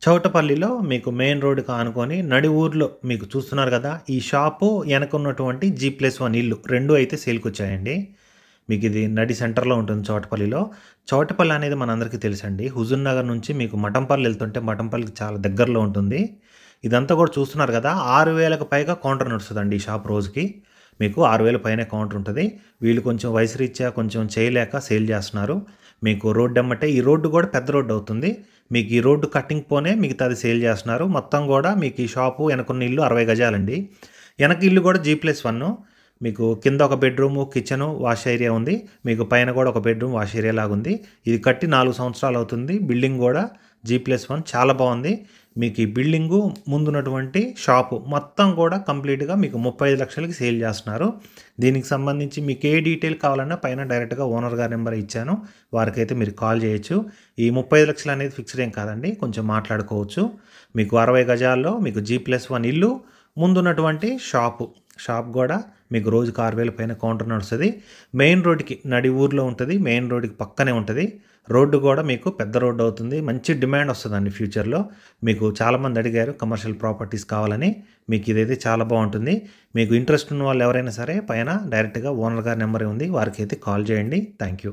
చౌటపల్లిలో మీకు మెయిన్ రోడ్డుకి ఆనుకొని నడి ఊర్లో మీకు చూస్తున్నారు గదా! ఈ షాపు ఎనకున్నటువంటి జీ+1 ఇల్లు 2 అయితే సేల్‌కొచ్చాయండి. మీకిది నడి సెంటర్‌లో ఉంటుంది చౌటపల్లిలో. చౌటపల్లి అనేది మనందరికీ తెలుసండి. హుజూర్ నగర్ నుంచి మీకు మఠంపల్లి ఎళ్తుంటే మఠంపల్లికి చాలా దగ్గరలో ఉంటుంది. ఇదంతా గూడా చూస్తున్నారు గదా! 6,000కి పైగా కౌంటర్ నడుస్తదండి ఈ షాప్ రోజుకి. మీకు 6,000 పైనే కౌంటర్ ఉంటది. వీళ్ళు కొంచెం వయసు రీత్యా కొంచెం చేయలేక సేల్ జేస్తున్నారు. మీకు రోడ్డెమ్మటే ఈ రోడ్డు గూడా పెద్ద రోడ్డవుతుంది. మీకు ఈ రోడ్డు కట్టింగ్ పోనే మిగతాది సేల్ జేస్తున్నారు. మొత్తం గూడా మీకు ఈ షాపు ఎనకున్న ఇల్లు 60 గజాలండి. ఎనక ఇల్లు గూడా జీ+1 మీకు కింద ఒక బెడ్‌రూము, కిచెను, వాష్ ఏరియా ఉంది. మీకు పైన గూడా ఒక బెడ్‌రూమ్, వాష్ ఏరియా లాగుంది. ఇది కట్టి 4 సంవత్సరాలవుతుంది. బిల్డింగ్ గూడా జీ+1 చాలా బావుంది. మీకు ఈ బిల్డింగు ముందున్నటువంటి షాపు మొత్తం గూడా కంప్లీట్‌గా మీకు 35,00,000కి సేల్ జేస్తున్నారు. దీనికి సంబంధించి మీకు ఏ డీటెయిల్ కావాలన్నా పైన డైరెక్ట్‌గా ఓనర్ గారి నంబర్ ఇచ్చాను. వారికైతే మీరు కాల్ జేయొచ్చు. ఈ 35,00,000 అనేది ఫిక్స్‌డ్ ఏం కాదండి. కొంచెం మాట్లాడుకోవచ్చు. మీకు 60 గజాల్లో మీకు జీ+1 ఇల్లు, ముందున్నటువంటి షాపు. షాప్ గూడా మీకు రోజుకి 6,000 పైన కౌంటర్ నడుస్తది. మెయిన్ రోడ్డుకి నడి ఊర్లో ఉంటది. మెయిన్ రోడ్డుకి పక్కనే ఉంటది. రోడ్డు గూడా మీకు పెద్ద రోడ్డు అవుతుంది. మంచి డిమాండ్ వస్తదండి ఫ్యూచర్‌లో. మీకు చాలామంది అడిగారు కమర్షియల్ ప్రాపర్టీస్ కావాలని. మీకు ఇదైతే చాలా బావుంటుంది. మీకు ఇంట్రెస్ట్ ఉన్న వాళ్ళు ఎవరైనా సరే పైన డైరెక్ట్‌గా ఓనర్ గారి నంబరే ఉంది. వారికైతే కాల్ చేయండి. Thank you.